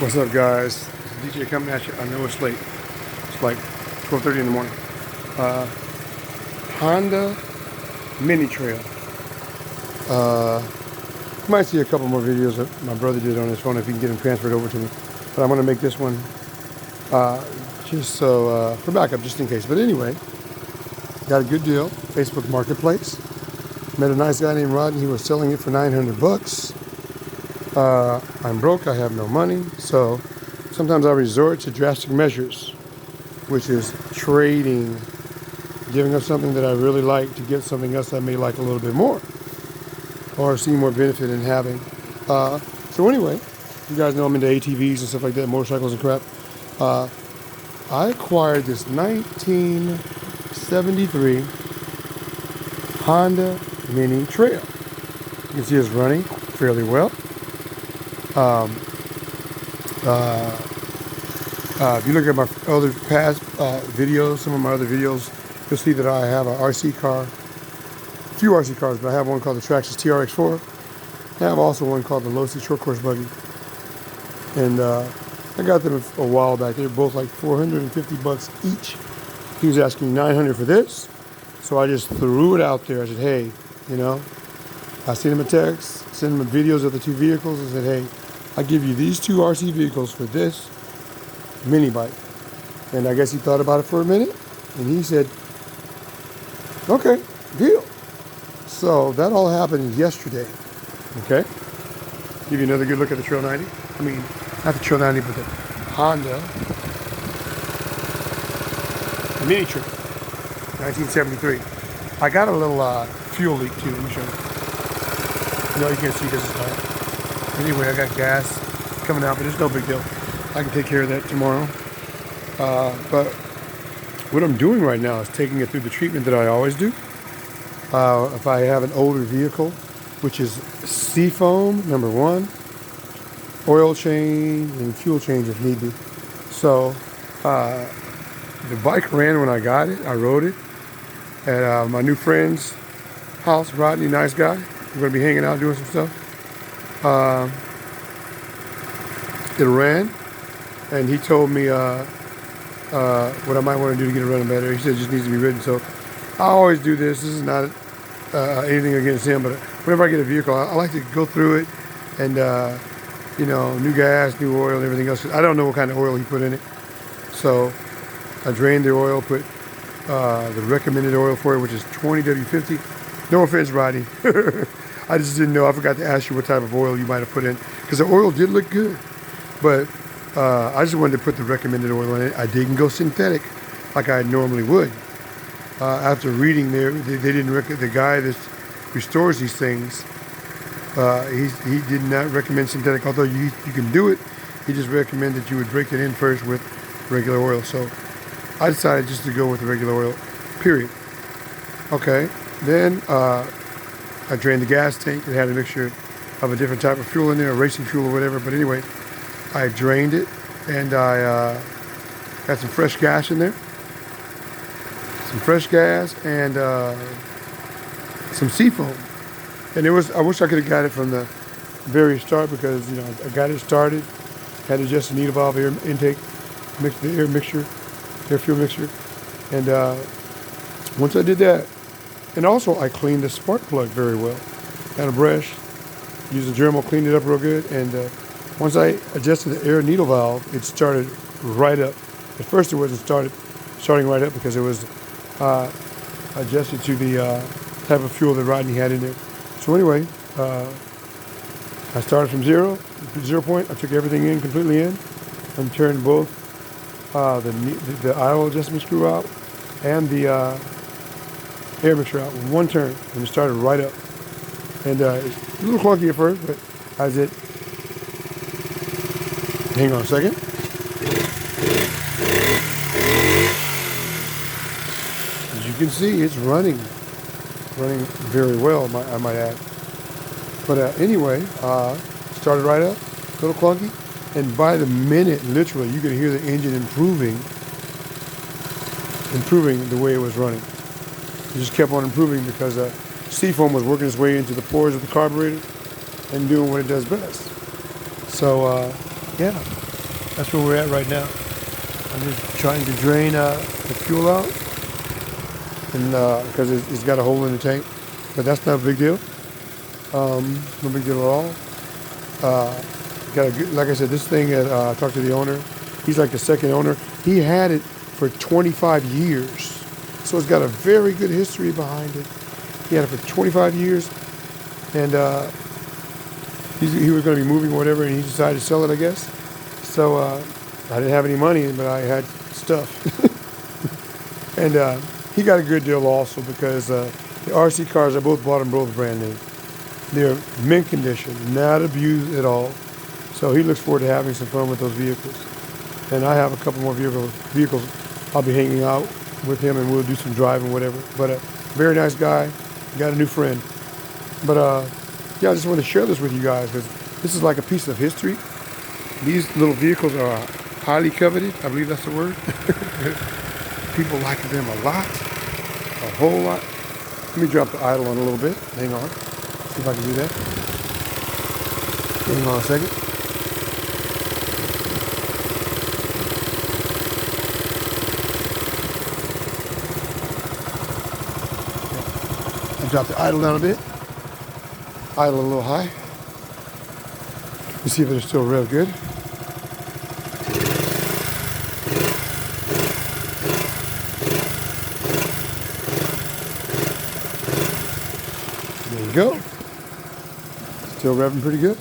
What's up, guys? It's DJ coming at you. I know it's late. It's like 12:30 in the morning. Honda Mini Trail. You might see a couple more videos that my brother did on his phone if he can get them transferred over to me. But I'm going to make this one just so for backup, just in case. But anyway, got a good deal. Facebook Marketplace. Met a nice guy named Rodney. He was selling it for $900. I'm broke, I have no money, so sometimes I resort to drastic measures, which is trading, giving up something that I really like to get something else I may like a little bit more, or see more benefit in having. So anyway, you guys know I'm into ATVs and stuff like that, motorcycles and crap. I acquired this 1973 Honda Mini Trail. You can see it's running fairly well. If you look at my other past videos, some of my other videos, you'll see that I have an RC car, a few RC cars, but I have one called the Traxxas TRX4. I have also one called the Losi Short Course Buggy. And I got them a while back. They were both like $450 each. He was asking $900 for this, so I just threw it out there. I said, hey, you know, I sent him a text, sent him videos of the two vehicles, and said, hey, I'll give you these two RC vehicles for this mini bike. And I guess he thought about it for a minute, and he said, okay, deal. So that all happened yesterday, okay? Give you another good look at the Trail 90. I mean, not the Trail 90, but the Honda Mini Trail, 1973. I got a little fuel leak too, let me show you. No, you can't see this is not. Anyway, I got gas coming out, but it's no big deal. I can take care of that tomorrow. But what I'm doing right now is taking it through the treatment that I always do. If I have an older vehicle, which is seafoam, number one, oil change, and fuel change if need be. So the bike ran when I got it. I rode it at my new friend's house, Rodney, nice guy. We're going to be hanging out doing some stuff. It ran, and he told me what I might want to do to get it running better. He said it just needs to be ridden. So I always do this. This is not anything against him, but whenever I get a vehicle, I like to go through it and, you know, new gas, new oil, and everything else. I don't know what kind of oil he put in it. So I drained the oil, put the recommended oil for it, which is 20W50. No offense, Rodney. I just didn't know. I forgot to ask you what type of oil you might have put in, because the oil did look good. But I just wanted to put the recommended oil in it. I didn't go synthetic like I normally would. After reading there, they didn't the guy that restores these things, he did not recommend synthetic, although you can do it. He just recommended that you would break it in first with regular oil. So I decided just to go with the regular oil, period. Okay, then I drained the gas tank. It had a mixture of a different type of fuel in there, racing fuel or whatever. But anyway, I drained it, and I got some fresh gas in there. Some fresh gas and some seafoam. And I wish I could have got it from the very start, because, you know, I got it started, had to adjust the needle valve air intake, mix the air fuel mixture. And once I did that, and also I cleaned the spark plug very well. Had a brush, used a Dremel, cleaned it up real good, and once I adjusted the air needle valve, it started right up. At first it wasn't starting right up because it was adjusted to the type of fuel that Rodney had in there. So anyway, I started from 0 point. I took everything in, completely in, and turned both the idle adjustment screw out and the air mixture out with one turn, and it started right up. And it's a little clunky at first, but as it, hang on a second. As you can see, it's running very well, I might add. But anyway, started right up, a little clunky, and by the minute, literally, you could hear the engine improving the way it was running. It just kept on improving because seafoam was working its way into the pores of the carburetor and doing what it does best. So, yeah, that's where we're at right now. I'm just trying to drain the fuel out, and because it's got a hole in the tank, but that's not a big deal. No big deal at all. Like I said, this thing. I talked to the owner. He's like the second owner. He had it for 25 years, so it's got a very good history behind it. He had it for 25 years, and he was going to be moving or whatever, and he decided to sell it, I guess. So I didn't have any money, but I had stuff. And he got a good deal also because the RC cars I both bought them both brand new. They're mint condition, not abused at all. So he looks forward to having some fun with those vehicles. And I have a couple more vehicles I'll be hanging out with him, and we'll do some driving, whatever. But very nice guy, got a new friend. But yeah, I just want to share this with you guys because this is like a piece of history. These little vehicles are highly coveted. I believe that's the word. People like them a lot, a whole lot. Let me drop the idle on a little bit. Hang on. See if I can do that. Hang on a second. Drop the idle down a bit. Idle a little high. Let's see if it's still real good. There you go. Still revving pretty good.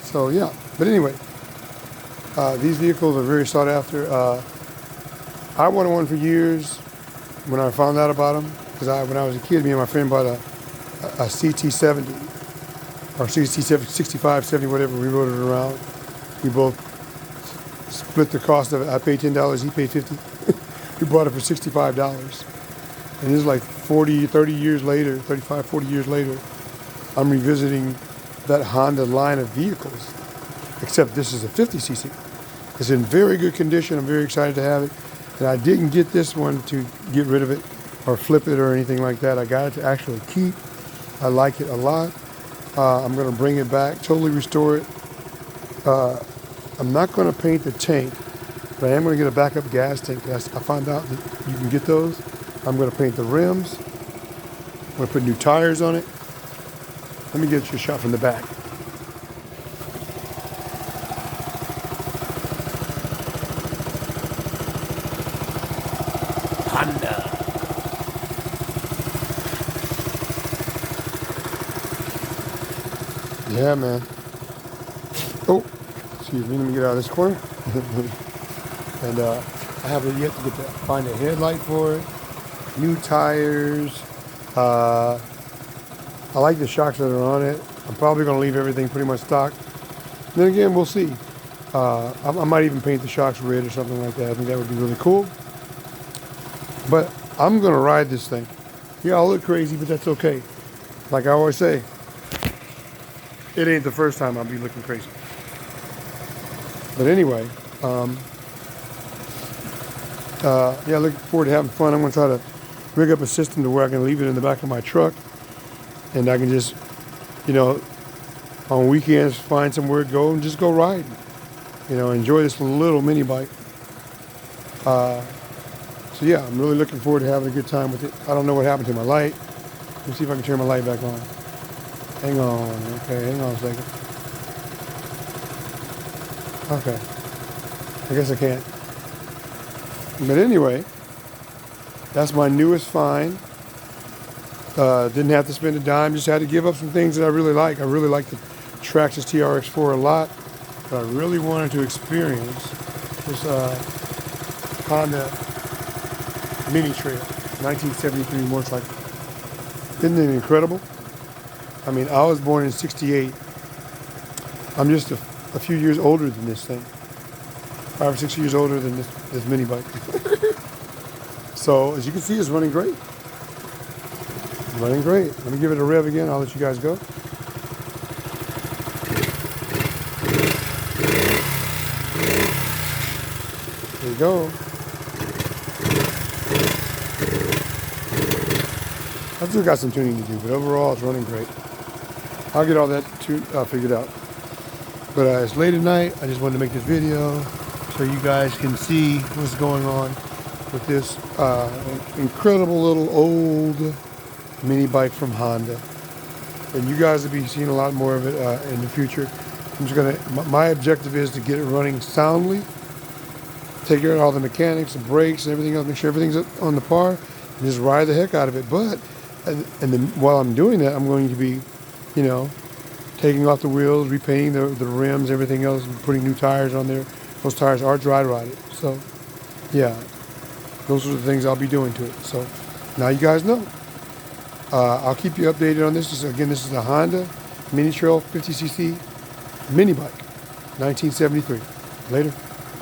So yeah, but anyway, these vehicles are very sought after. I wanted one for years. When I found out about them, because when I was a kid, me and my friend bought a CT70 or CT65, 70, whatever. We rode it around. We both split the cost of it. I paid $10, he paid $50. We bought it for $65. And this is like 30 years later, 35, 40 years later, I'm revisiting that Honda line of vehicles, except this is a 50cc. It's in very good condition. I'm very excited to have it. And I didn't get this one to get rid of it or flip it or anything like that. I got it to actually keep. I like it a lot. I'm going to bring it back, totally restore it. I'm not going to paint the tank, but I am going to get a backup gas tank. I found out that you can get those. I'm going to paint the rims. I'm going to put new tires on it. Let me get you a shot from the back. Honda. Yeah, man. Oh, excuse me. Let me get out of this corner. And I haven't yet to find a headlight for it. New tires. I like the shocks that are on it. I'm probably going to leave everything pretty much stock. Then again, we'll see. I might even paint the shocks red or something like that. I think that would be really cool. But I'm going to ride this thing. Yeah, I'll look crazy, but that's okay. Like I always say, it ain't the first time I'll be looking crazy. But anyway, yeah, looking forward to having fun. I'm going to try to rig up a system to where I can leave it in the back of my truck. And I can just, you know, on weekends, find somewhere to go and just go riding. You know, enjoy this little mini bike. So yeah, I'm really looking forward to having a good time with it. I don't know what happened to my light. Let me see if I can turn my light back on. Hang on. Okay, hang on a second. Okay. I guess I can't. But anyway, that's my newest find. Didn't have to spend a dime. Just had to give up some things that I really like. I really like the Traxxas TRX4 a lot. But I really wanted to experience this Honda Mini Trail, 1973 motorcycle. Isn't it incredible? I mean, I was born in '68. I'm just a few years older than this thing. 5 or 6 years older than this mini bike. So, as you can see, it's running great. Running great. Let me give it a rev again. I'll let you guys go. There you go. I've still got some tuning to do, but overall it's running great. I'll get all that figured out. But it's late at night. I just wanted to make this video so you guys can see what's going on with this incredible little old mini bike from Honda. And you guys will be seeing a lot more of it in the future. I'm just gonna. My objective is to get it running soundly, take care of all the mechanics, the brakes, and everything else. Make sure everything's on the par, and just ride the heck out of it. But and then while I'm doing that, I'm going to be, you know, taking off the wheels, repainting the rims, everything else, and putting new tires on there. Those tires are dry rotted. So, yeah, those are the things I'll be doing to it. So now you guys know. I'll keep you updated on this. This is a Honda Mini Trail 50cc mini bike, 1973. Later.